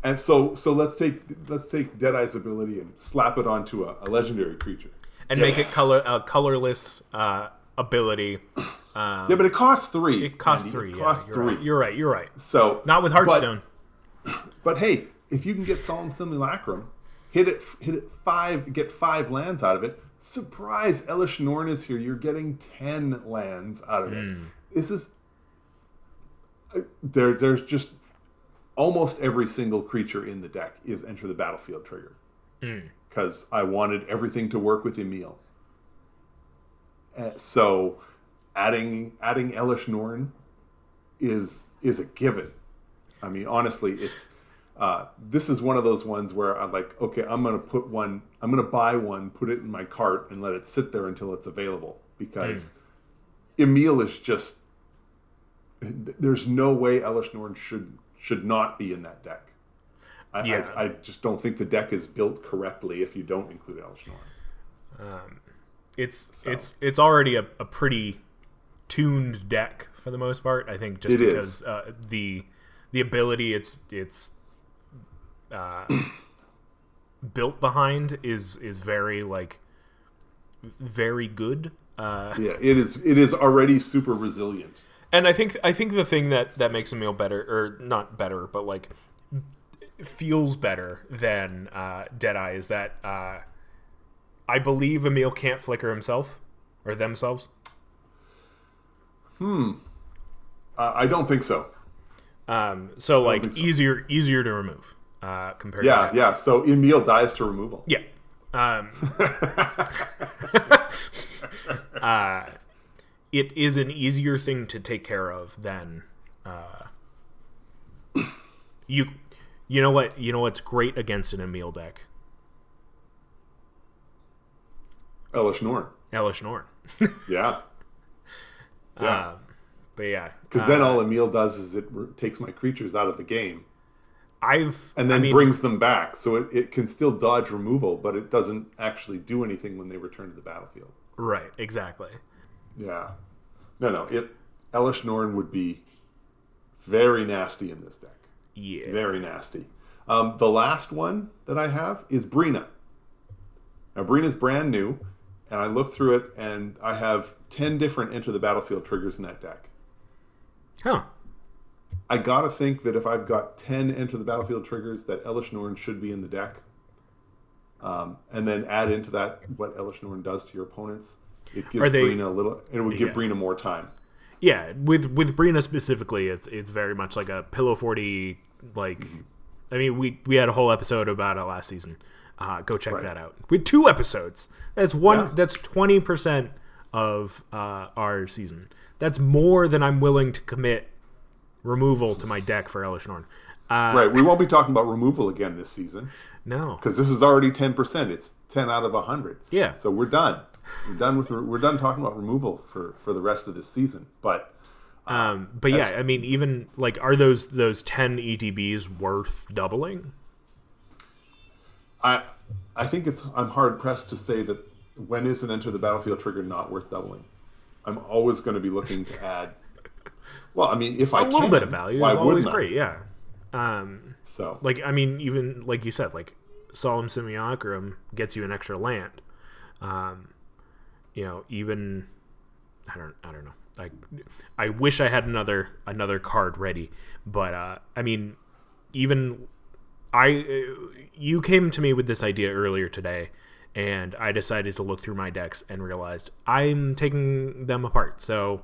And so let's take Deadeye's ability and slap it onto a legendary creature. And make it colorless ability. Yeah, but it costs 3. It costs 3. It costs 3. Right. You're right. So not with Hearthstone. But hey, if you can get Solemn Simulacrum, hit it 5, get 5 lands out of it. Surprise! Elesh Norn is here. You're getting 10 lands out of it. This is there's just almost every single creature in the deck is enter the battlefield trigger because I wanted everything to work with Emil. So adding Elesh Norn is a given. I mean, honestly, it's this is one of those ones where I'm like, okay, I'm gonna buy one, put it in my cart, and let it sit there until it's available because Emil is just. There's no way Elesh Norn should not be in that deck. I just don't think the deck is built correctly if you don't include Elesh Norn. It's already a pretty tuned deck for the most part. I think just It because is. The ability it's built behind is very like very good. Yeah, it is. It is already super resilient. And I think the thing that makes a meal better, or not better, but like feels better than Deadeye is that I believe Emil can't flicker himself or themselves. I don't think so. So like easier to remove compared Yeah, to yeah. So Emil dies to removal. yeah. It is an easier thing to take care of than you know what's great against an Emil deck? Elesh Norn. Elesh Norn. Yeah. Yeah. But yeah. Because then all Emil does is it takes my creatures out of the game. And then brings them back. So it can still dodge removal, but it doesn't actually do anything when they return to the battlefield. Right, exactly. Yeah. No. Elesh Norn would be very nasty in this deck. Yeah. Very nasty. The last one that I have is Brina. Now, Brina's brand new, and I looked through it, and I have 10 different enter the battlefield triggers in that deck. Huh. I gotta think that if I've got 10 enter the battlefield triggers, that Elesh Norn should be in the deck. And then add into that what Elesh Norn does to your opponents. It gives Brina a little, and it would give Brina more time. Yeah, with Brina specifically, it's very much like a pillow 40. Like, I mean, we had a whole episode about it last season. Go check that out. With 2 episodes, that's one. Yeah. That's 20% of our season. That's more than I'm willing to commit removal to my deck for Elesh Norn. Right, we won't be talking about removal again this season. No, because this is already 10%. It's 10 out of 100. Yeah, so we're done. We're done talking about removal for the rest of this season. But yeah, I mean, even like, are those 10 ETBs worth doubling? I think I'm hard pressed to say that when is an enter the battlefield trigger not worth doubling. I'm always going to be looking to add. Well, I mean, if I can, a little bit of value is always great. Yeah. So, like, I mean, even like you said, like Solemn Simulacrum gets you an extra land. Even I don't know. I wish I had another card ready, but I mean, even you came to me with this idea earlier today, and I decided to look through my decks and realized I'm taking them apart. So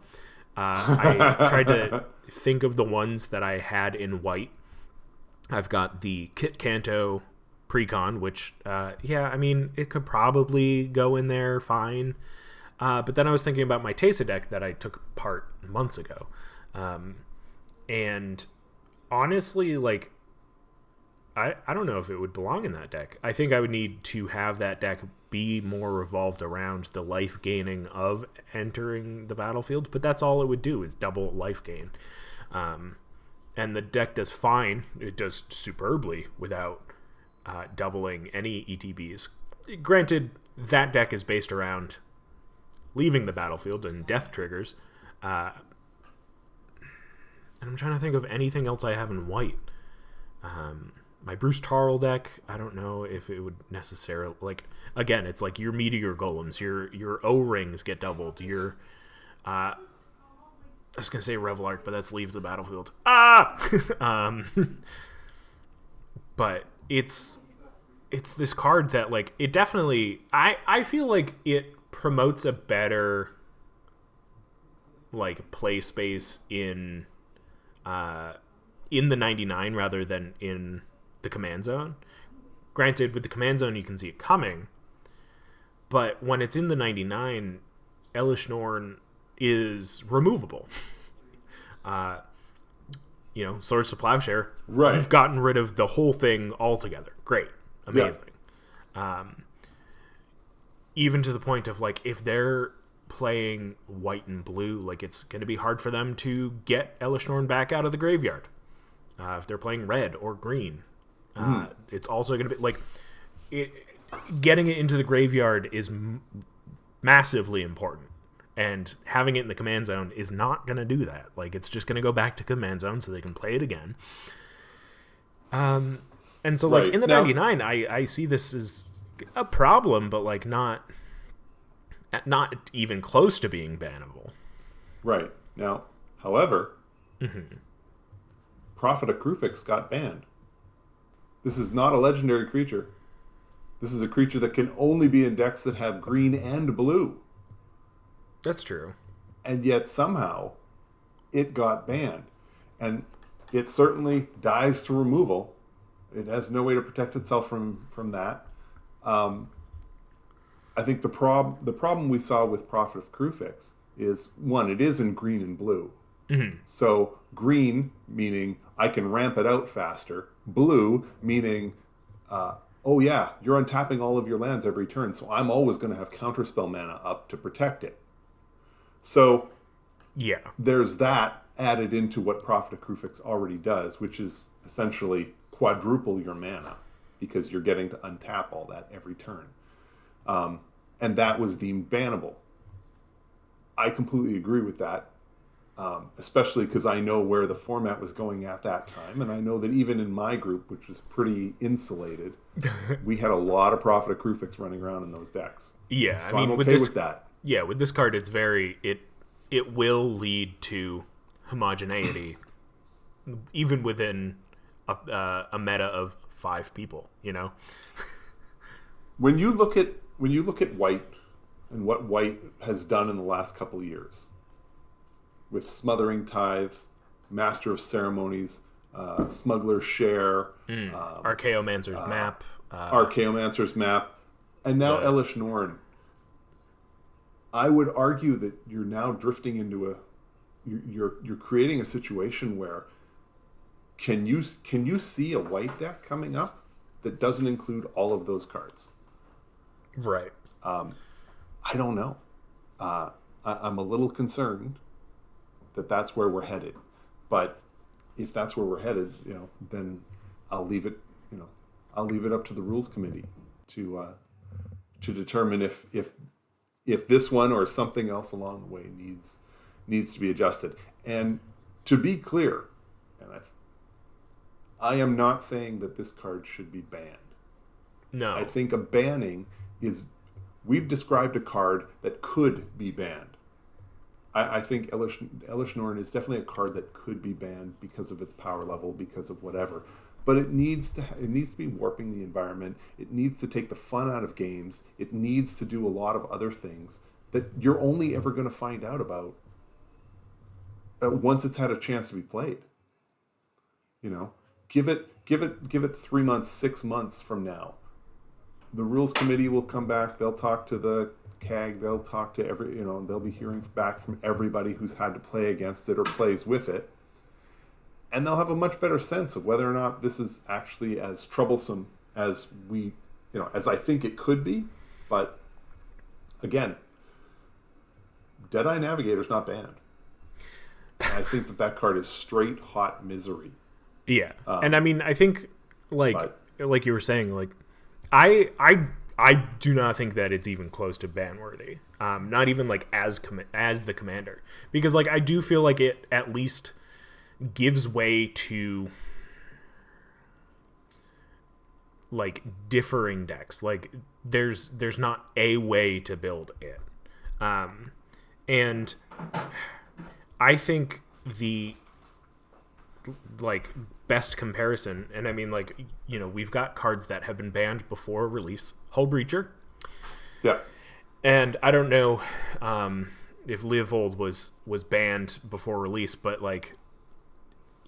I tried to think of the ones that I had in white. I've got the Kit Kanto Precon, which, I mean, it could probably go in there fine. But then I was thinking about my Tesa deck that I took apart months ago. And honestly, like, I don't know if it would belong in that deck. I think I would need to have that deck be more revolved around the life gaining of entering the battlefield, but that's all it would do is double life gain. And the deck does fine. It does superbly without doubling any ETBs. Granted, that deck is based around leaving the battlefield and death triggers. And I'm trying to think of anything else I have in white. My Bruce Tarl deck, I don't know if it would necessarily, like, again, it's like your Meteor Golems, your O-Rings get doubled, your I was going to say Revelark, but that's leave the battlefield. But it's this card that, like, it definitely, I feel like it promotes a better, like, play space in the 99 rather than in the command zone. Granted, with the command zone, you can see it coming, but when it's in the 99, Elesh Norn is removable. Swords to Plowshare. Right. You've gotten rid of the whole thing altogether. Great. Amazing. Yeah. Even to the point of, like, if they're playing white and blue, like, it's going to be hard for them to get Elesh Norn back out of the graveyard. If they're playing red or green, it's also going to be, like, getting it into the graveyard is massively important. And having it in the command zone is not going to do that. Like, it's just going to go back to command zone so they can play it again. And so, like, in the 99, I see this as a problem, but, like, not even close to being bannable. Right. Now, however, Prophet of Krufix got banned. This is not a legendary creature. This is a creature that can only be in decks that have green and blue. That's true. And yet, somehow, it got banned. And it certainly dies to removal. It has no way to protect itself from that. I think the problem we saw with Prophet of Krufix is, one, it is in green and blue. Mm-hmm. So green, meaning I can ramp it out faster. Blue, meaning, oh yeah, you're untapping all of your lands every turn, so I'm always going to have counterspell mana up to protect it. So yeah, there's that added into what Prophet of Krufix already does, which is essentially quadruple your mana because you're getting to untap all that every turn. And that was deemed bannable. I completely agree with that, especially because I know where the format was going at that time, and I know that even in my group, which was pretty insulated, we had a lot of Prophet of Krufix running around in those decks. Yeah, so I mean, I'm okay with that. Yeah, with this card, it's it will lead to homogeneity, even within a meta of 5 people. You know, when you look at White and what White has done in the last couple of years with Smothering Tithe, Master of Ceremonies, Smuggler's Share, Archaeomancer's Map, Archaeomancer's Map, and now Elesh Norn. I would argue that you're now drifting into you're creating a situation where can you see a White deck coming up that doesn't include all of those cards? Right. I don't know. I'm a little concerned that that's where we're headed. But if that's where we're headed, then I'll leave it. I'll leave it up to the rules committee to determine if this one or something else along the way needs to be adjusted. And to be clear, and I am not saying that this card should be banned. No. I think a banning is, we've described a card that could be banned. I think Elesh Norn is definitely a card that could be banned because of its power level, because of whatever. But it needs to be warping the environment. It needs to take the fun out of games. It needs to do a lot of other things that you're only ever going to find out about once it's had a chance to be played. Give it 3 months, 6 months from now. The rules committee will come back. They'll talk to the CAG. They'll talk to they'll be hearing back from everybody who's had to play against it or plays with it. And they'll have a much better sense of whether or not this is actually as troublesome as as I think it could be. But again, Deadeye Navigator's not banned. And I think that card is straight hot misery. Yeah. And I mean, I think like you were saying, like I do not think that it's even close to ban worthy. Not even like as the commander, because like I do feel like it at least gives way to like differing decks. Like there's not a way to build it. And I think the like best comparison, and I mean like, we've got cards that have been banned before release. Hull Breacher. Yeah. And I don't know if Leovold was banned before release, but like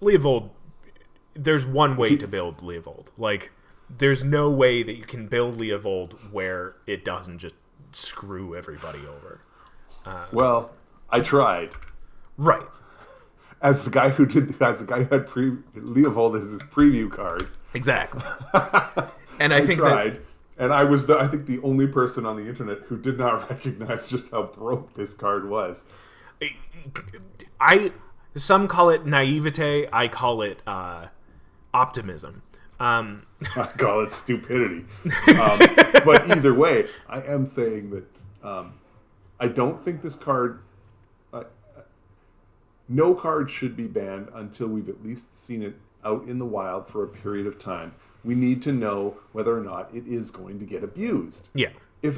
Leovold, there's one way to build Leovold. Like there's no way that you can build Leovold where it doesn't just screw everybody over. Well, I tried. Right. As the guy who had Leovold as his preview card. Exactly. And I think tried, and I was I think the only person on the internet who did not recognize just how broke this card was. Some call it naivete. I call it optimism. I call it stupidity. But either way, I am saying that I don't think this card. Uh, no card should be banned until we've at least seen it out in the wild for a period of time. We need to know whether or not it is going to get abused. Yeah. If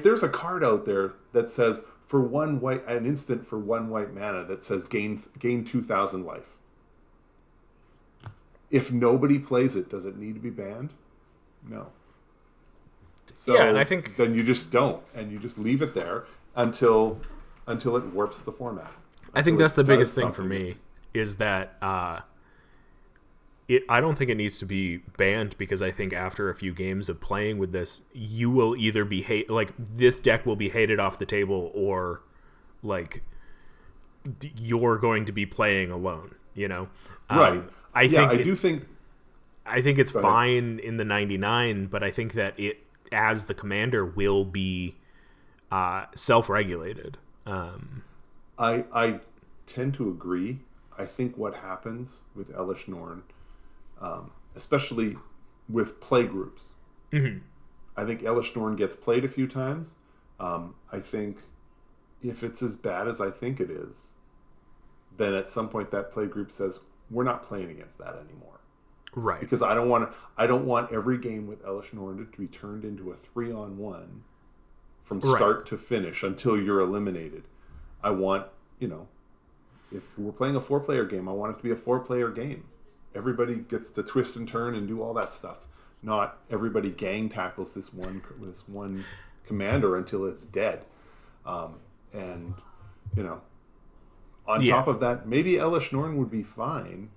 there's a card out there that says an instant for 1 white mana that says gain 2,000 life. If nobody plays it, does it need to be banned? No. So yeah, and I think then you just don't, and you just leave it there until it warps the format. I think that's the biggest thing for me is that I don't think it needs to be banned, because I think after a few games of playing with this, you will either be this deck will be hated off the table, or like you're going to be playing alone. You know, right? I think it's Go fine in the 99, but I think that it, as the commander, will be self-regulated. I tend to agree. I think what happens with Elesh Norn, especially with play groups, I think Elesh Norn gets played a few times. I think if it's as bad as I think it is, then at some point that play group says, we're not playing against that anymore. Right. Because I don't want every game with Elesh Norn to be turned into a 3-on-1 from start to finish until you're eliminated. I want, if we're playing a 4-player game, I want it to be a 4-player game. Everybody gets to twist and turn and do all that stuff. Not everybody gang tackles this one commander until it's dead. On top of that, maybe Elesh Norn would be fine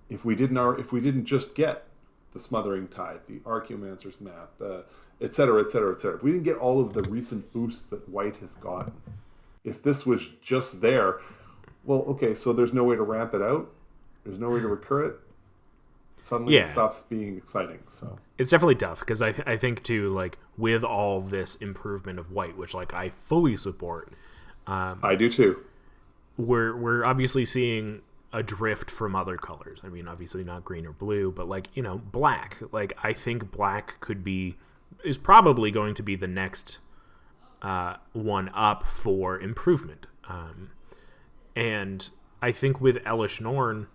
if we didn't just get the Smothering Tide, the Archaeomancer's Map, et cetera, et cetera, et cetera. If we didn't get all of the recent boosts that White has gotten, if this was just there, well, okay, so there's no way to ramp it out. There's no way to recur it. Suddenly it stops being exciting. So it's definitely tough, because I think too, like, with all this improvement of White, which like I fully support. I do too. We're obviously seeing a drift from other colors. I mean, obviously not green or blue, but like, black. Like, I think black is probably going to be the next one up for improvement. And I think with Elesh Norn,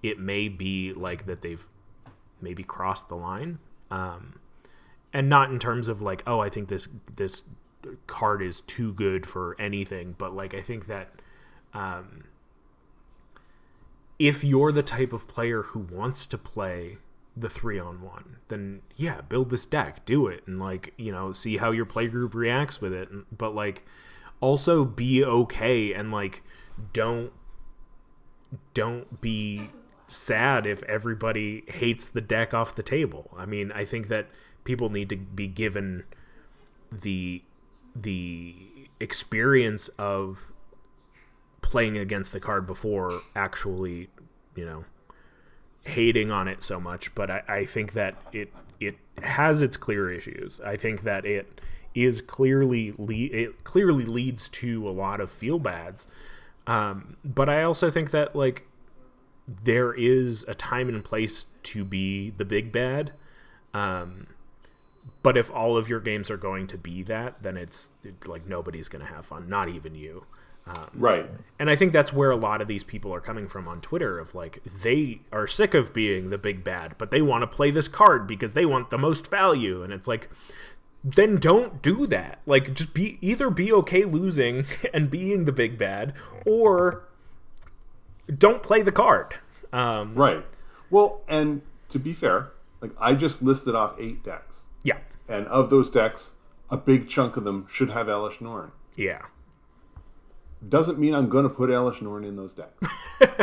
it may be like that they've maybe crossed the line. And not in terms of like, oh, I think this card is too good for anything, but like, I think that if you're the type of player who wants to play the 3-on-1, then yeah, build this deck, do it, and like, see how your play group reacts with it. But like, also be okay, and like, don't be sad if everybody hates the deck off the table. I mean, I think that people need to be given the experience of playing against the card before actually, hating on it so much. But I think that it has its clear issues. I think that it clearly leads to a lot of feel bads. But I also think that like there is a time and place to be the big bad. But if all of your games are going to be that, then it's like nobody's going to have fun, not even you. Right. And I think that's where a lot of these people are coming from on Twitter, of like, they are sick of being the big bad, but they want to play this card because they want the most value. And it's like, then don't do that. Like, just either be okay losing and being the big bad, or don't play the card. Right. Well, and to be fair, like, I just listed off 8 decks. Yeah. And of those decks, a big chunk of them should have Elesh Norn. Yeah. Doesn't mean I'm going to put Elesh Norn in those decks.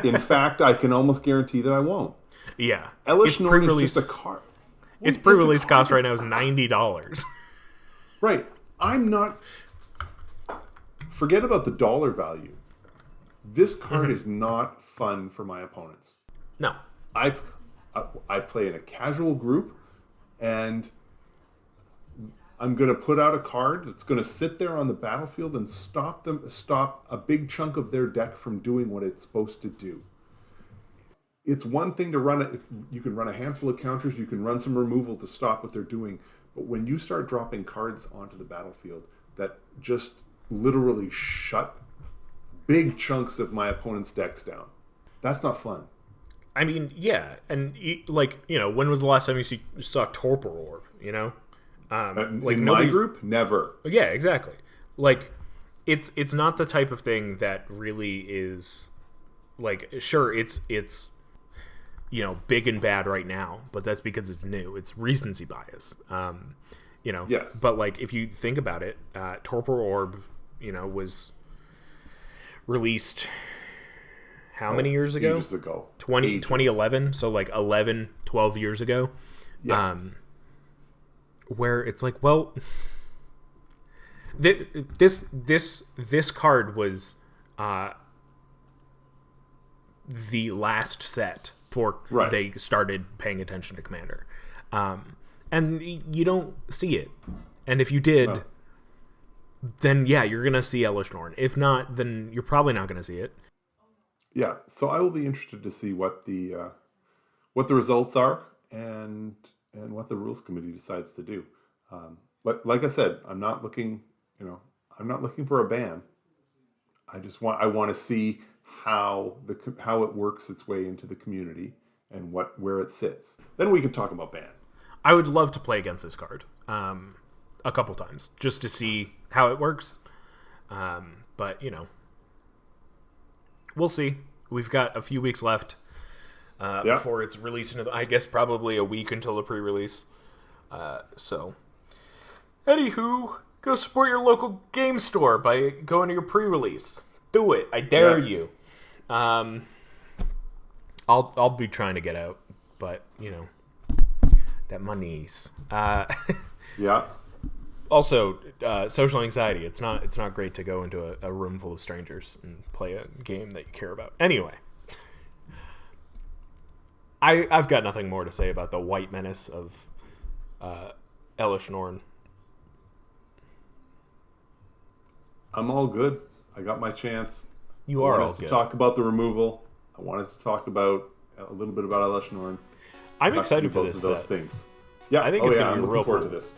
In fact, I can almost guarantee that I won't. Yeah. Elesh Norn is just a card. Its pre-release cost right now is $90. Right. I'm not... Forget about the dollar value. This card is not fun for my opponents. No. I play in a casual group, and I'm going to put out a card that's going to sit there on the battlefield and stop a big chunk of their deck from doing what it's supposed to do. It's one thing to run it. You can run a handful of counters. You can run some removal to stop what they're doing. But when you start dropping cards onto the battlefield that just literally shut big chunks of my opponent's decks down, that's not fun. I mean, yeah, and when was the last time you saw Torpor Orb? In my group, never. Yeah, exactly. Like, it's not the type of thing that really is like. Sure, it's big and bad right now, but that's because it's new. It's recency bias. Yes. But like, if you think about it, Torpor Orb, was released how many years ago? Ages ago. 2011, so like 12 years ago. Yeah. Where it's like, well, this card was the last set before they started paying attention to Commander. And you don't see it. And if you did, then yeah, you're going to see Elesh Norn. If not, then you're probably not going to see it. Yeah, so I will be interested to see what the results are and what the rules committee decides to do. But like I said, I'm not looking for a ban. I want to see how it works its way into the community and where it sits. Then we can talk about ban. I would love to play against this card a couple times just to see how it works. But we'll see. We've got a few weeks left before it's released. I guess probably a week until the pre-release. So, anywho, go support your local game store by going to your pre-release. Do it. I dare you. I'll be trying to get out, but that money's. Yeah. Also, social anxiety. It's not great to go into a room full of strangers and play a game that you care about. Anyway, I've got nothing more to say about the white menace of Elesh Norn. I'm all good. I got my chance. You are all good. I wanted to talk about the removal. I wanted to talk about a little bit about Elesh Norn. I'm excited for this. Those things. Yeah, I think it's going to be real forward cool. to this.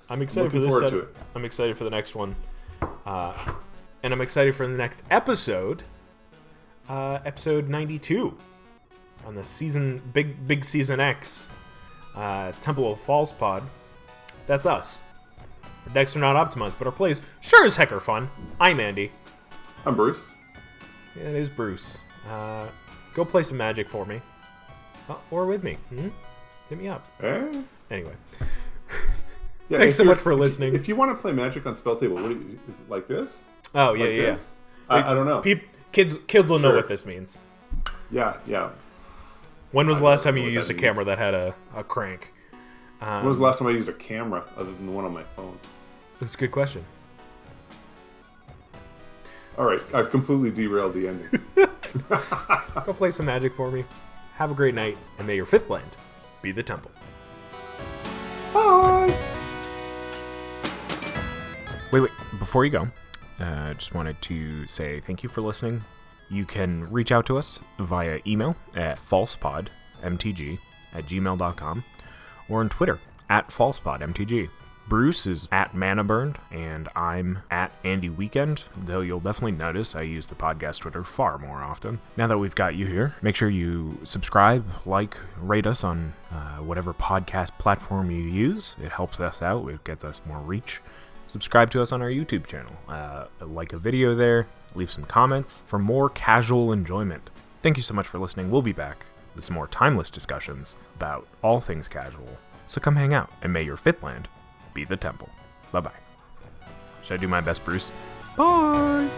I'm excited for this. I'm excited for the next one, and I'm excited for the next episode, episode 92, on the season big season X, Temple of False Pod. That's us. Our decks are not optimized, but our plays sure as heck are fun. I'm Andy. I'm Bruce. Yeah, it is Bruce. Go play some Magic for me, or with me. Hit me up. Anyway. Yeah, thanks so much for listening. If you want to play Magic on Spell Table, is it like this? Oh, like yeah. This? I don't know. Kids will know what this means. Yeah. When was the last time you used a camera that had a crank? When was the last time I used a camera other than the one on my phone? That's a good question. All right, I've completely derailed the ending. Go play some Magic for me. Have a great night, and may your fifth land be the temple. Bye! Wait. Before you go, I just wanted to say thank you for listening. You can reach out to us via email at falsepodmtg@gmail.com or on Twitter at falsepodmtg. Bruce is at ManaBurned, and I'm at Andy Weekend, though you'll definitely notice I use the podcast Twitter far more often. Now that we've got you here, make sure you subscribe, rate us on whatever podcast platform you use. It helps us out. It gets us more reach. Subscribe to us on our YouTube channel. Like a video there. Leave some comments for more casual enjoyment. Thank you so much for listening. We'll be back with some more timeless discussions about all things casual. So come hang out, and may your fifth land be the temple. Bye-bye. Should I do my best, Bruce? Bye!